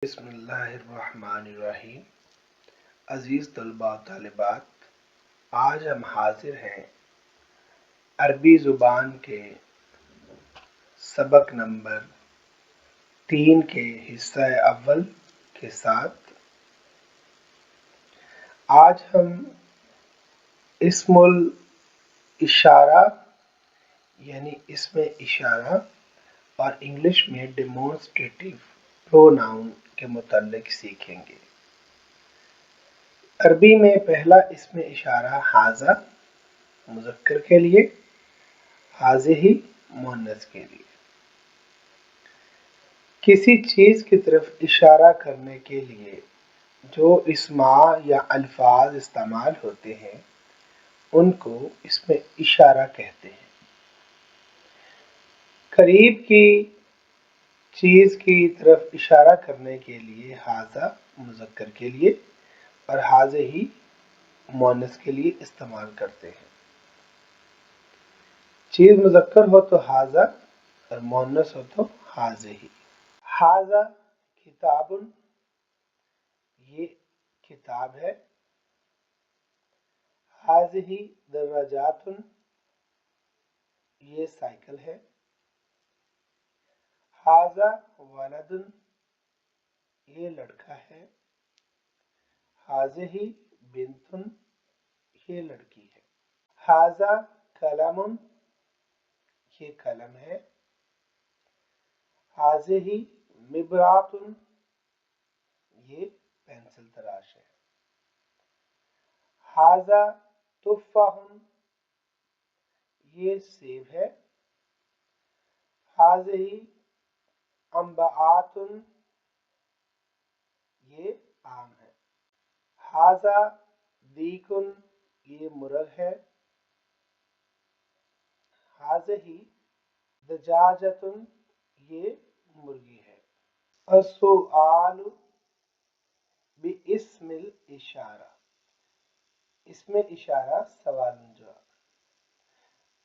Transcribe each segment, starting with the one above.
بسم اللہ الرحمن الرحیم۔ عزیز طلباء و طالبات، آج ہم حاضر ہیں عربی زبان کے سبق نمبر 3 کے حصہ اول کے ساتھ۔ آج ہم اسم الاشارہ یعنی اسم اشارہ اور انگلش میں ڈیمونسٹریٹو پروناؤن کے متعلق سیکھیں گے۔ عربی میں پہلا اسم اشارہ ھذا مذکر کے لیے، ھذہ مؤنث کے لیے۔ کسی چیز کی طرف اشارہ کرنے کے لیے جو اسماء یا الفاظ استعمال ہوتے ہیں ان کو اسم اشارہ کہتے ہیں۔ قریب کی چیز کی طرف اشارہ کرنے کے لیے ھذا مذکر کے لیے اور ھذہ مؤنث کے لیے استعمال کرتے ہیں۔ چیز مذکر ہو تو ھذا اور مؤنث ہو تو ھذہ۔ ھذا کتاب، یہ کتاب ہے۔ ھذہ دراجات، یہ سائیکل ہے۔ ھذا ولد، یہ لڑکا ہے۔ ھذہ بنت، یہ لڑکی ہے۔ ھذا قلم، یہ قلم ہے۔ ھذہ مبرات، یہ پینسل تراش ہے۔ ھذا تفاح، یہ سیب ہے۔ ھذہ عنبات، یہ آم ہے۔ ھذا دیک، یہ مرغ ہے۔ ھذہ دجاجۃ، یہ مرغی ہے۔ السؤال باسم الاشارہ، اسم اشارہ سوال جواب۔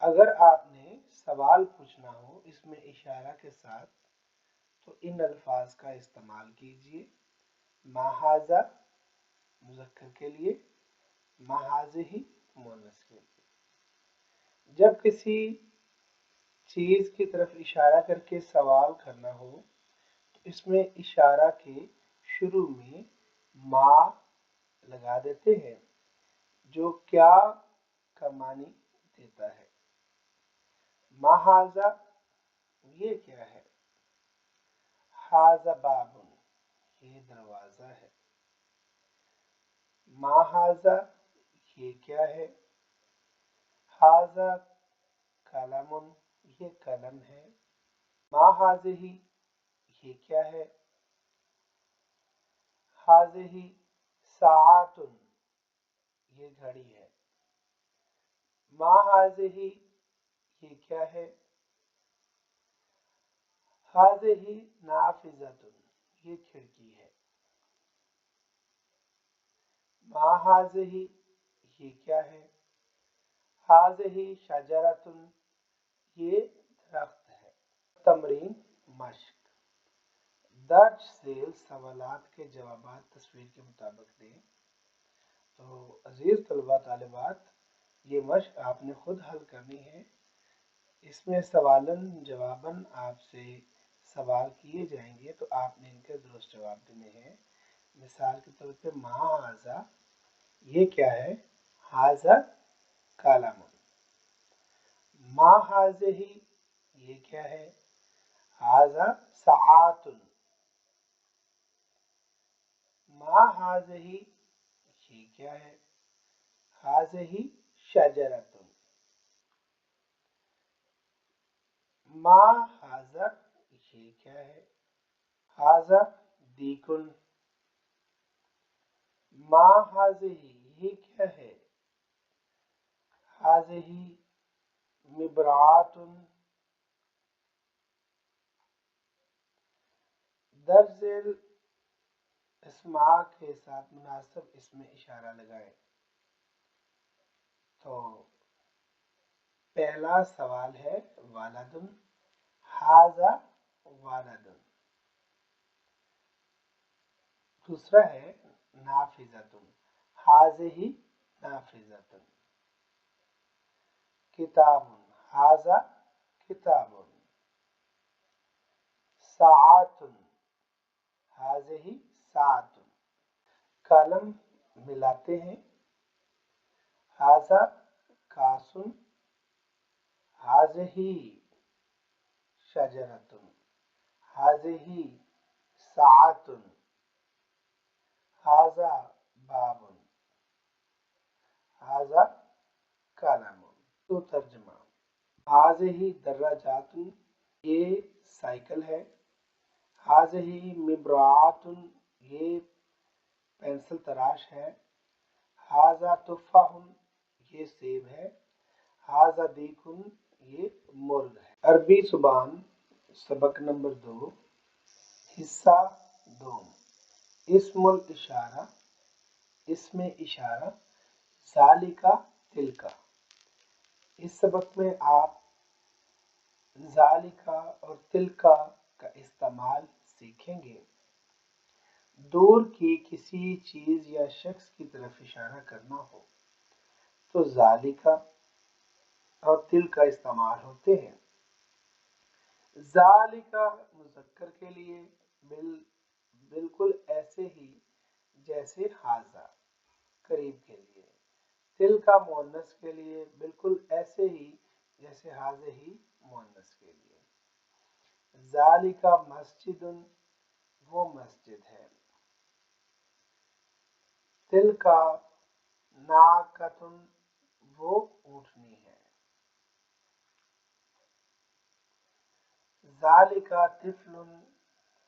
اگر آپ نے سوال پوچھنا ہو اسم اشارہ کے ساتھ تو ان الفاظ کا استعمال کیجیے۔ ما ھذا مذکر کے لیے، ما ھذہ مؤنث کے لیے۔ جب کسی چیز کی طرف اشارہ کر کے سوال کرنا ہو تو اس میں اشارہ کے شروع میں ما لگا دیتے ہیں جو کیا کا معنی دیتا ہے۔ ما ھذا، یہ کیا ہے۔ ھذا باب، یہ دروازہ ہے۔ ما ھذا، یہ کیا ہے۔ ھذا قلم، یہ قلم ہے۔ ما ھذہ، یہ کیا ہے۔ ھذہ ساعۃ، یہ گھڑی ہے۔ ما ھذہ، یہ کیا ہے۔ ھذہ نافذۃ، یہ کھڑکی ہے۔ ما ھذہ، یہ کیا ہے۔ ھذہ شجرۃ، یہ درخت ہے۔ تمرین مشق، درج ذیل سوالات کے جوابات تصویر کے مطابق دیں۔ تو عزیز طلباء طالبات، یہ مشق آپ نے خود حل کرنی ہے۔ اس میں سوالن جواباً آپ سے سوال کیے جائیں گے تو آپ نے ان کے درست جواب دینے ہیں۔ مثال کے طور پہ ما ھذا، یہ کیا ہے۔ ھذا قلم۔ ما ھذہ، یہ کیا ہے۔ ھذا ساعۃ۔ ما ھذہ، یہ کیا ہے۔ ھذہ شجرۃ۔ ما ھذا، یہ کیا ہے۔ ھذا دیک۔ ما ھذہ، یہ کیا ہے۔ ھذہ مبرات۔ درج ذیل اسماء کے ساتھ مناسب اسم اشارہ لگائیں۔ تو پہلا سوال ہے ولد، ھذا ولد۔ दूसरा है नाफिज़तुन, हाज़िही नाफिज़तुन। किताबुन, हाज़ा किताबुन। साअतुन, हाज़िही साअतुन। कलम मिलाते हैं, हाज़ा कासुन, हाज़िही शजरतुन, हाज़िही साअतुन, हाज़ा बाबुन, हाज़ा कलमुन। तो तर्जमा, हाज़िही दर्राजातुन, ये साइकिल है। हाज़िही मिब्रातुन, ये पेंसिल तराश है। हाज़ा तुफ़ाहुन, ये सेब है। हाज़ा दीकुन, ये मुर्ग है। अरबी ज़ुबान सबक नंबर 2, हिस्सा 2, इस्मुल इशारा, इसमें इशारा, ज़ालिका तिलका। इस सबक में आप ज़ालिका और तिलका का इस्तेमाल सीखेंगे। दूर की किसी चीज या शख्स की तरफ इशारा करना हो तो ज़ालिका और तिलका इस्तेमाल होते हैं। ज़ालिका मुज़क्कर के लिए बिल्कुल ऐसे ही जैसे हाज़ा करीब के लिए। तिलका मुअन्नस के लिए बिल्कुल ऐसे ही जैसे हाज़िही मुअन्नस के लिए। ज़ालिका मस्जिदुन, वो मस्जिद है। तिलका नाकतुन, वो ऊँटनी है। ज़ालिका तिफ़लुन,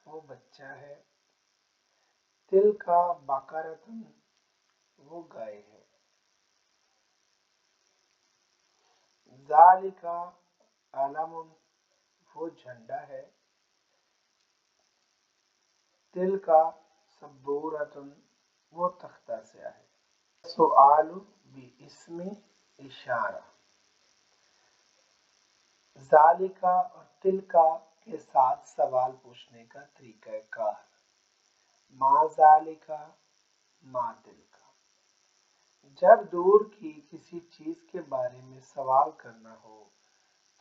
वो बच्चा है। तिलका बकरतुन, वो गाय है। ज़ालिका अलमुन, वो झंडा है। तिलका सबूरतुन, वो तख्ता स्याह है। सुआलु बि इस्मी इशारा, ज़ालिका और तिलका के साथ सवाल पूछने का तरीका कार। मा ज़ालिका, मा तिलका। जब दूर की किसी चीज के बारे में सवाल करना हो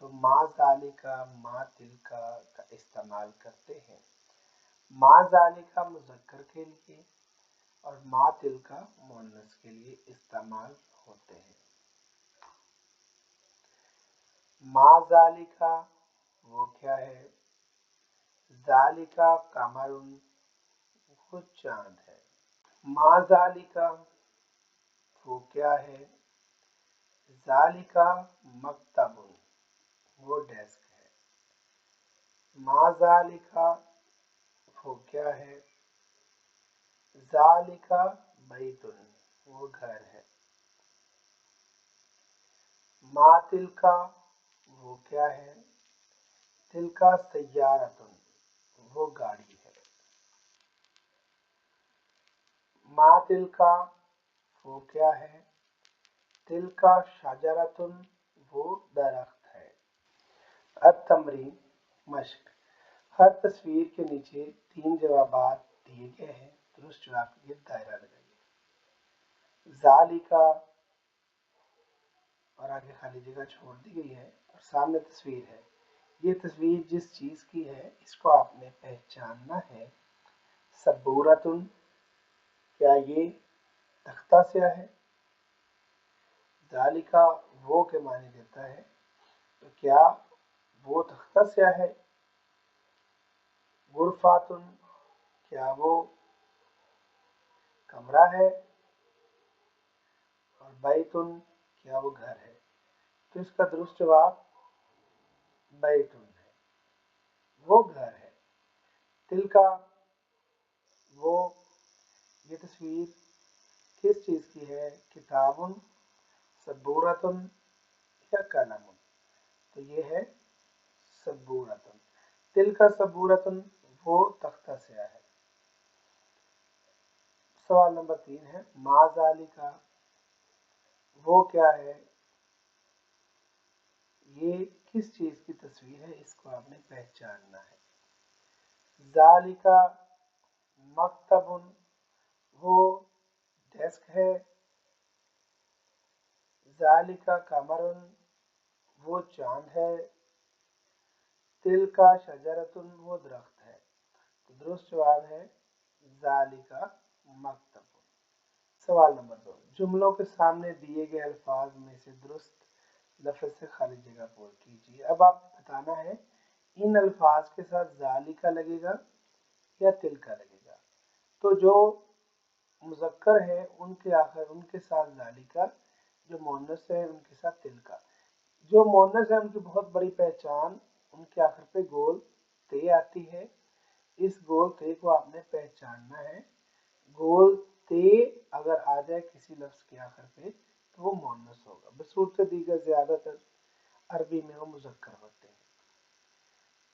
तो मा ज़ालिका, मा तिलका का इस्तेमाल करते हैं। मा ज़ालिका मुज़क्कर के लिए और मा तिलका मुअन्नस के लिए इस्तेमाल होते हैं। मा ज़ालिका, वो क्या है। ज़ालिका कमरुन, वो चांद है। मा ज़ालिका, वो क्या है। ज़ालिका मक्तबुन, वो डेस्क है। मा ज़ालिका, वो क्या है। ज़ालिका बैतुन, वो घर है। मा तिलका, वो क्या है। तिलका सय्यारतुन, वो गाड़ी है। मा तिलका, वो क्या है। तिलका शजरतुन, वो दरख्त है। अत-तमरीन, मश्क। हर तस्वीर के नीचे 3 जवाबात दिए गए हैं। दुरुस्त जवाब के लिए दायरा लगाइए। ज़ालिका और आगे खाली जगह छोड़ दी गई है और सामने तस्वीर है। ये तस्वीर जिस चीज की है इसको आपने पहचानना है। सबूरतुन, क्या ये तख्ता स्याह है। ज़ालिका वो के माने देता है, तो क्या वो तख्ता स्याह है। गुरफातुन, क्या वो कमरा है। और बैतुन, क्या वो घर है। तो इसका दुरुस्त जवाब बैतुन है, वो घर है। तिलका, वो, ये तस्वीर किस चीज की है। किताबुन, सबूरतुन या कलमुन, तो ये है सबूरतुन। तिलका सबूरतुन, वो तख्ता स्याह है। सवाल नंबर 3 है, मा ज़ालिका, वो क्या है। ये किस चीज की तस्वीर है इसको आपने पहचानना है। ज़ालिका मक्तबुन, डेस्क है। ज़ालिका कमरुन, वो चांद है। तिलका शजरतुन, वो दरख्त है। तो दुरुस्त जवाब है ज़ालिका मक्तबुन। सवाल नंबर 2, जुमलों के सामने दिए गए अल्फाज में से दुरुस्त लफ्ज से खाली जगह पूरी कीजिए। अब आप बताना है इन अल्फाज के साथ ज़ालिका लगेगा या तिलका लगेगा। तो जो मुज़क्कर है उनके साथ ज़ालिका, जो मुअन्नस है उनके साथ तिलका। जो मुअन्नस है उनकी बहुत बड़ी पहचान, उनके आखिर पे गोल ते आती है। इस गोल ते को आपने पहचानना है। गोल ते अगर आ जाए किसी लफ्ज के आखिर पे तो वो मुअन्नस होगा। बसूरत दीगर ज्यादातर अरबी में वो मुज़क्कर होते हैं।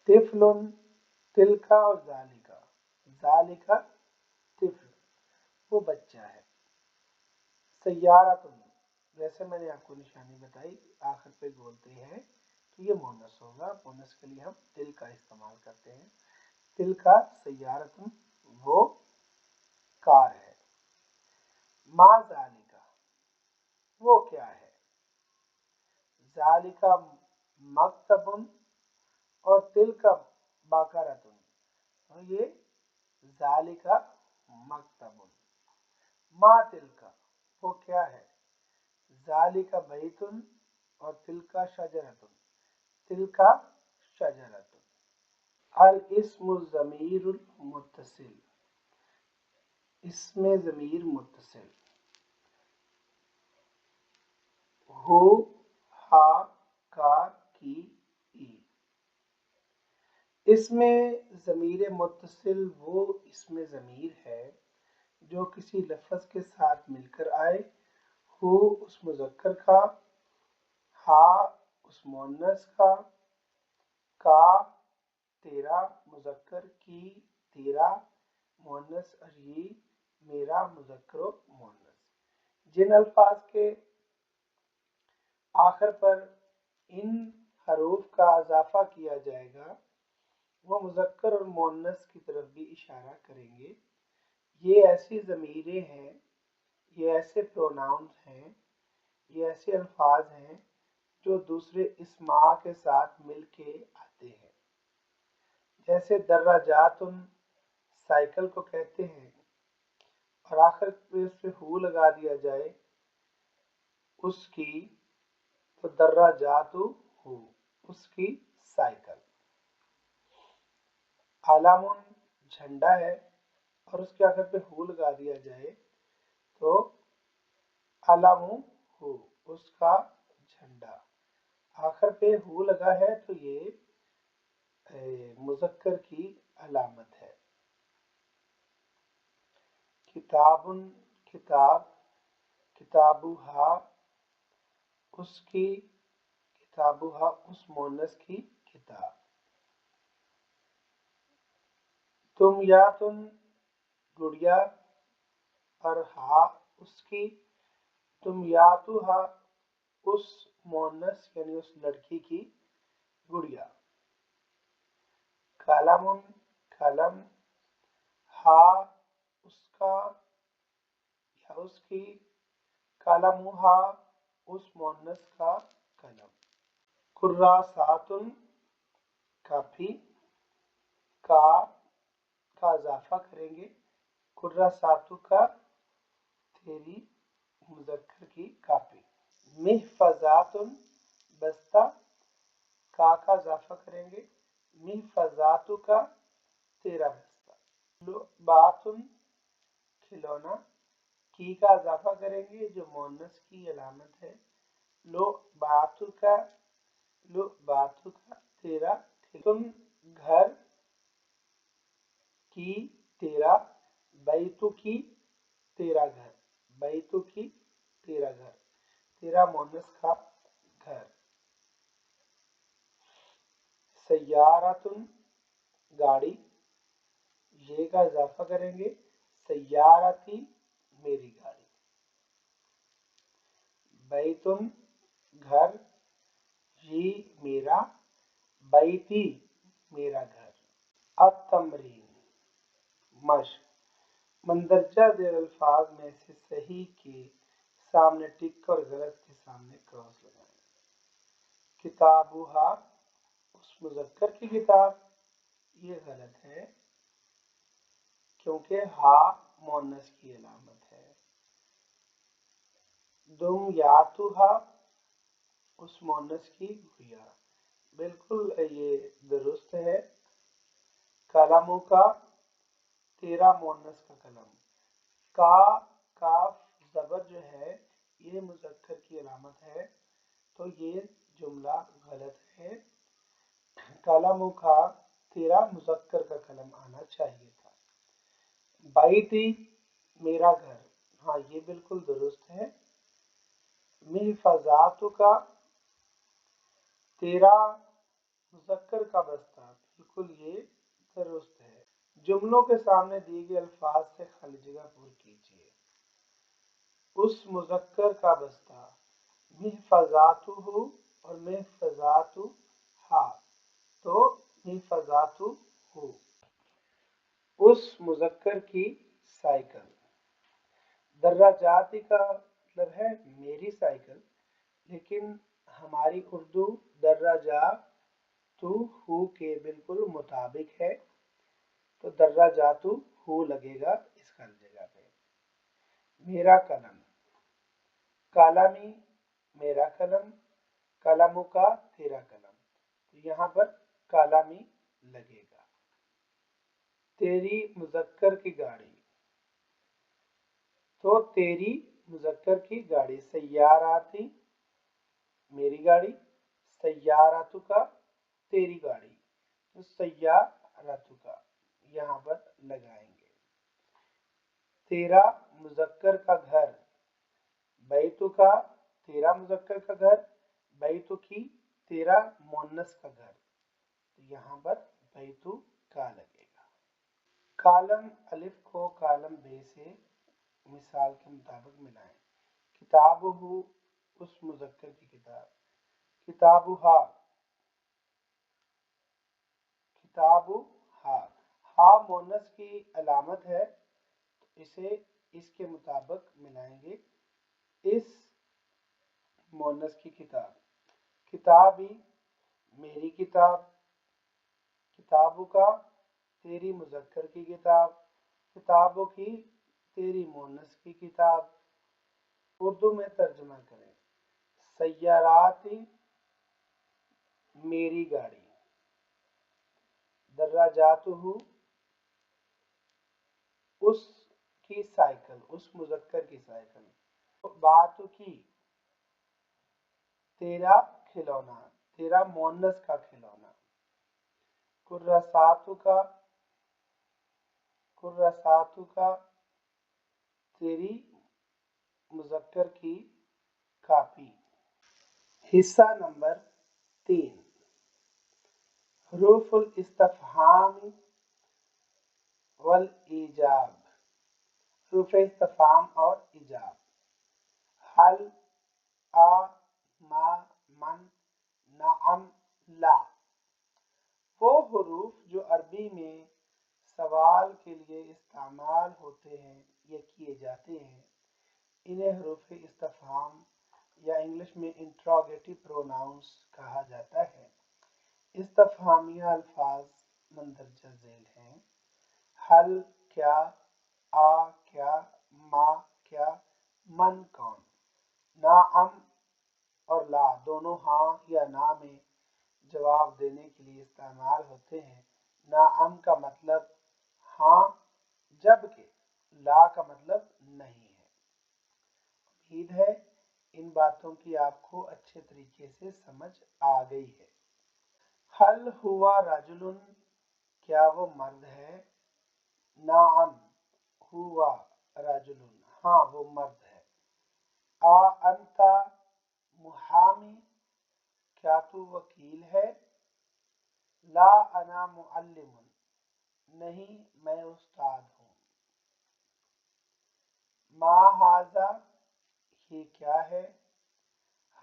तिफलुन, तिलका और ज़ालिका। ज़ालिका तिफल, वो बच्चा है। सय्यारतुन, जैसे मैंने आपको निशानी बताई आखिर पे बोलते हैं तो ये मोनस होगा। मोनस के लिए हम तिल का इस्तेमाल करते हैं। तिल का सय्यारतुन, वो कार है। मा ज़ालिका, वो क्या है। ज़ालिका मक्तबुन और तिल का बाकरतुन, तो ये ज़ालिका मक्तबुन। मा तिलका, वो क्या है। ज़ालिका बैतुन और तिलका शजरतुन, तिलका शजरतुन। अल इस्मु ज़मीरुल मुत्तसिल, इसमें ज़मीर मुत्तसिल। हु, हा, का, की, ई। इसमें ज़मीर मुत्तसिल वो इसमें ज़मीर है जो किसी लफ्ज़ के साथ मिलकर आए। हु उस मुज़क्कर का, हा उस मुअन्नस का तेरा मुज़क्कर, की तेरा मुअन्नस और ये मेरा मुज़क्कर मुअन्नस। जिन अल्फाज के आखिर पर इन हरूफ का इजाफा किया जाएगा वो मुज़क्कर और मुअन्नस की तरफ भी इशारा करेंगे। ये ऐसी ज़मीरें हैं, ये ऐसे प्रोनाउंस हैं, ये ऐसे अल्फाज हैं जो दूसरे इस्मा के साथ मिलके आते हैं। जैसे दर्राजातुन, साइकिल को कहते हैं और आखिर पे उस पे हु लगा दिया जाए उसकी, तो दर्राजातु हु, उसकी साइकिल। आलामुन, झंडा है और उसके आखिर पे हु लगा दिया जाए तो आलामु हु, उसका झंडा। आखिर पे हु लगा है तो ये मुज़क्कर की अलामत है। किताबुन, किताब। किताबुहा, उसकी। किताबुहा, उस मुअन्नस की किताब। तुम यातुन, गुड़िया और हा उसकी। तुम यातुहा, उस मुअन्नस यानी उस लड़की की गुड़िया। कलमुन, कलम। हा उसका या उसकी। कलमुहा, उस मुअन्नस का कलम। कुर्रासातुन, काफी। का इजाफा करेंगे। कुर्रासातु का, तेरी मुज़क्कर की काफी। मिहफज़ातुन, बस्ता। का इजाफा करेंगे। मिहफज़ातु का, तेरा बस्ता। लुबातुन, खिलौना। की का इजाफा करेंगे जो मुअन्नस की अलामत है। लुबातु का, लुबातु का, तेरा। तुम, घर की, तेरा। बैतु की, तेरा घर। बैतु की, तेरा घर। तेरा मुअन्नस का घर। सय्यारतुन, गाड़ी। ये का इजाफा करेंगे। सय्यारती, मेरी गाड़ी। बैतुन, घर। ये मेरा। बैती, मेरा घर। अतमरीन, मश्क। مندرجہ ذیل الفاظ میں سے صحیح کے سامنے ٹک اور غلط کے سامنے کراس لگائیں۔ کتابها اس مذکر کی کتاب، یہ غلط ہے کیونکہ ہا مؤنث کی علامت ہے۔ دمیاتها اس مؤنث کی گڑیا، بالکل یہ درست ہے۔ قلموں کا تیرا مؤنث کا قلم، کا کاف زبر جو ہے یہ مذکر کی علامت ہے، تو یہ جملہ غلط ہے۔ قلموں کا تیرا مذکر کا قلم آنا چاہیے تھا۔ بیتی میرا گھر، ہاں یہ بالکل درست ہے۔ محفظات کا تیرا مذکر کا بستہ، بالکل یہ درست ہے۔ جملوں کے سامنے دیے گئے الفاظ سے خالی جگہ پر کیجیے۔ اس مذکر کا بستہ، محفظاتہ اور محفظاتہا، تو محفظاتہ، اس مذکر کی سائیکل۔ دراجاتی کا مطلب ہے میری سائیکل، لیکن ہماری اردو دراجاتو ہو کے بالکل مطابق ہے، تو دراجاتو ہو لگے گا اس ہر جگہ پہ۔ میرا قلم، قلمی میرا قلم، قلموں کا تیرا قلم، تو یہاں پر قلمی لگے گا۔ تیری مذکر کی گاڑی، تو تیری مذکر کی گاڑی۔ سیاراتی میری گاڑی، سیاراتو کا تیری گاڑی، تو سیاراتو کا یہاں پر لگائیں گے۔ تیرا مذکر کا گھر، بیتو کا تیرا مذکر کا گھر، بیتو کی تیرا مؤنث کا گھر، تو یہاں پر بیتو کا لگے گا۔ کالم الف کو کالم بے سے مثال کے مطابق ملائیں۔ کتابہ اس مذکر کی کتاب، کتابہا، کتابہا، ہا مؤنث کی علامت ہے، تو اسے اس کے مطابق ملائیں گے۔ اس مؤنث کی کتاب، کتابی میری کتاب، کتابوں کا تیری مذکر کی کتاب، کتابوں کی تیری مؤنث کی کتاب۔ اردو میں ترجمہ کریں۔ سیاراتی میری گاڑی، دراجاتہ اس کی سائیکل، اس مذکر کی سائیکل۔ باتو کی تیرا کھلونا، تیرا مؤنث کا کھلونا۔ کراساتو کا، کراساتو کا تیری مذکر کی کاپی۔ حصہ نمبر 3، حروف الاستفہام والایجاب، حروف استفہام اور ایجاب۔ حل، آ، ما، من، نعم، لا، وہ حروف جو عربی میں سوال کے لیے استعمال ہوتے ہیں یا کیے جاتے ہیں، انہیں حروف استفہام یا انگلش میں انٹروگیٹو پروناؤنس کہا جاتا ہے۔ استفہامیہ الفاظ مندرجہ ذیل ہیں: حل کیا، آ کیا، ما کیا، من کون۔ نعم اور لا دونوں ہاں یا نہ میں جواب دینے کے لیے استعمال ہوتے ہیں۔ نعم کا مطلب ہاں، جبکہ لا کا مطلب نہیں ہے۔ امید ہے ان باتوں کی آپ کو اچھے طریقے سے سمجھ آ گئی ہے۔ حل ہوا رجل، کیا وہ مرد ہے؟ نعم ہوا رجل، ہاں وہ مرد ہے۔ انت محامی، کیا تو وکیل ہے؟ لا انا معلم، نہیں میں استاد ہوں۔ ما ھذا، یہ کیا ہے؟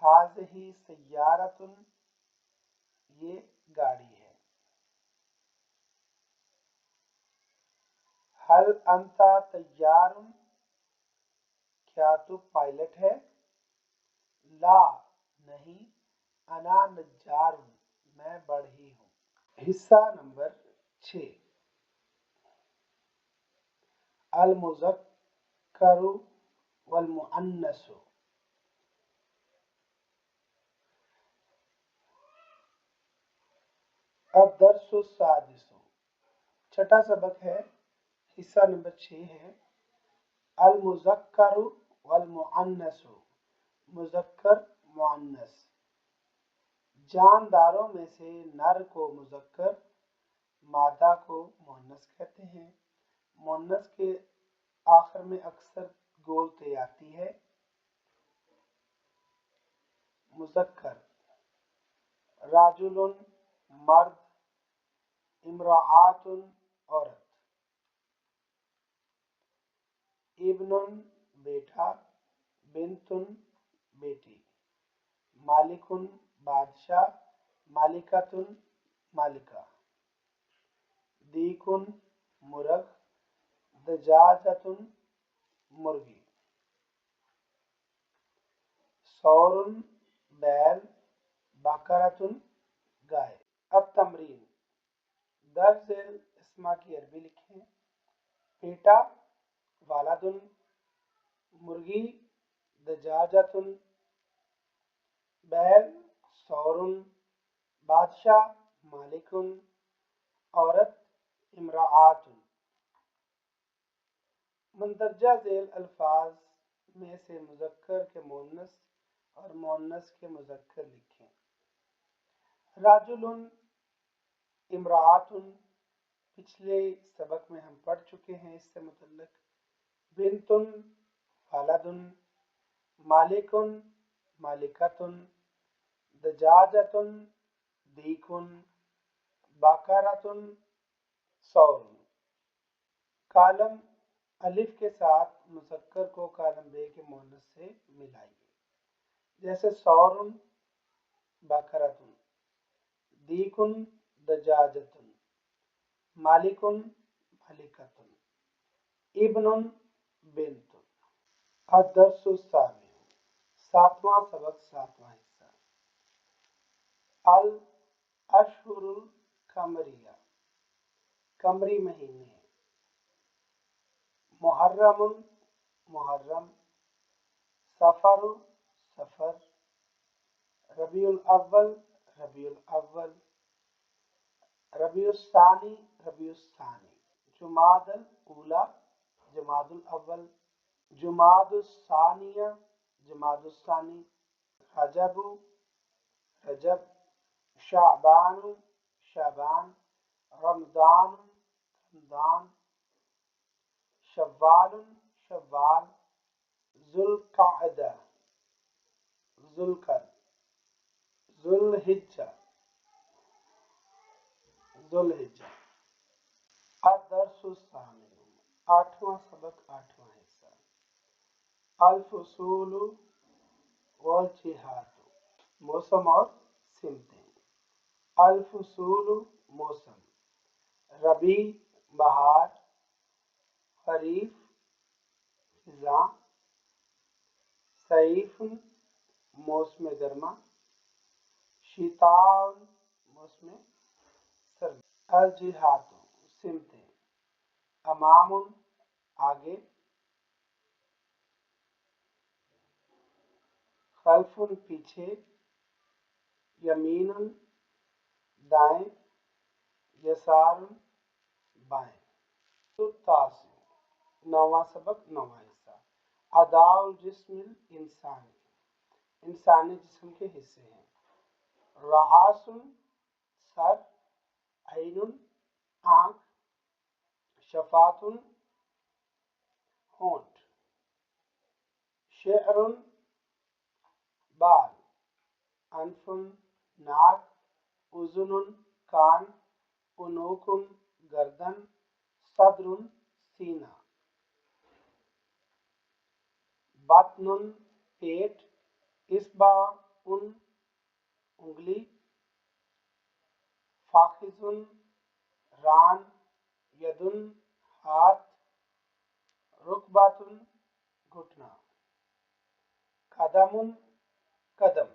ھذہ سیارۃ، یہ گاڑی ہے۔ हल अंता तैयार, क्या तू पायलट है? ला नहीं, अना नज्जार, मैं बढ़ई हूँ। हिस्सा नंबर 6। अल मुज़क्करु वल मुअन्नसु। अद-दर्सु सादिसु। छठा सबक है, हिस्सा नंबर 6 है। अल मुज़क्करु वल मुअन्नसु। मुज़क्कर मुअन्नस। जानदारों में से नर को मुज़क्कर, मादा को मुअन्नस कहते हैं। मुअन्नस के आखिर में अक्सर गोल ते आती है। मुज़क्कर राजुलुन मर्द, इम्राआतुन औरत, इब्नुन बेटा, बिन्तुन बेटी, मालिकुन बादशाह, मालिकतुन मालिका, दीकुन मुर्ग, दजाजतुन मुर्गी, सौरुन बैल, बकरतुन गाय। अब तमरीन। दर्ज इस्मा की अरबी लिखें। बेटा वालादुन, मुर्गी दजाजतुन, बैल सौरुन, बादशाह मालिकुन, औरत इम्राआतुन। मंदरजा झेल अल्फाज में से मुज़क्कर के मुअन्नस और मुअन्नस के मुज़क्कर लिखें। राजुलुन, इम्राअतुन पिछले सबक में हम पढ़ चुके हैं इससे मुतल्लिक। बिन्तुन वलदुन, मालिकुन मालिकतुन, दजाजतुन दीकुन, बकरतुन सौरुन। कालम अलिफ के साथ मुज़क्कर को कालम बे के मुअन्नस से मिलाइए। जैसे सौरुन बकरतुन, दीकुन दजाजतुन, मालिकुन मालिकतुन, इब्नुन बिन्तुन। अद-दर्सु साबिअ। सातवां सबक, सातवां हिस्सा। अल अशहुरुल कमरिया। कमरी महीने। मुहर्रमुन मुहर्रम, सफर सफर, रबीउल अव्वल रबीउल अव्वल, रबीउस्सानी रबीउस्सानी, जुमादल ऊला जुमादुल अव्वल, जुमादुस्सानिया जुमादुस्सानी, रजबु रजब, शाबानु शाबान, रमदान रमदान, शव्वालुन शव्वाल, जुल्क़अदा जुल्क़द, जुल्हिज्जा जुल्हिज्जा। अद-दर्सु सामिन। आठवां सबक, आठवां हिस्सा। अल फुसूलु वल जिहातु। मौसम और सिमतें। अल फुसूलु मौसम। रबी बहार, खरीफ खिज़ां, सईफ मौसम गर्मा, शिताउन मौसम सर्दी। अल जिहातु सिमतें। अमामुन आगे, खल्फुन पीछे, यमीनुन दाएं, यसारुन बाएं। तासी। नौवां सबक, नौवां हिस्सा। अदाउल जिस्मिल इंसानी। इंसानी जिस्म के हिस्से हैं। रआसुन सर, ऐनुन आंख, शफातुन होंठ, शेअरुन बाल, अनफुन नाक, उज़ुनुन कान, उनूकुन गर्दन, सदरुन सीना, बत्नुन पेट, इस्बाउन उंगली, फाखिजुन रान, यदुन हाथ, रुकबातुन घुटना, कदमुन कदम,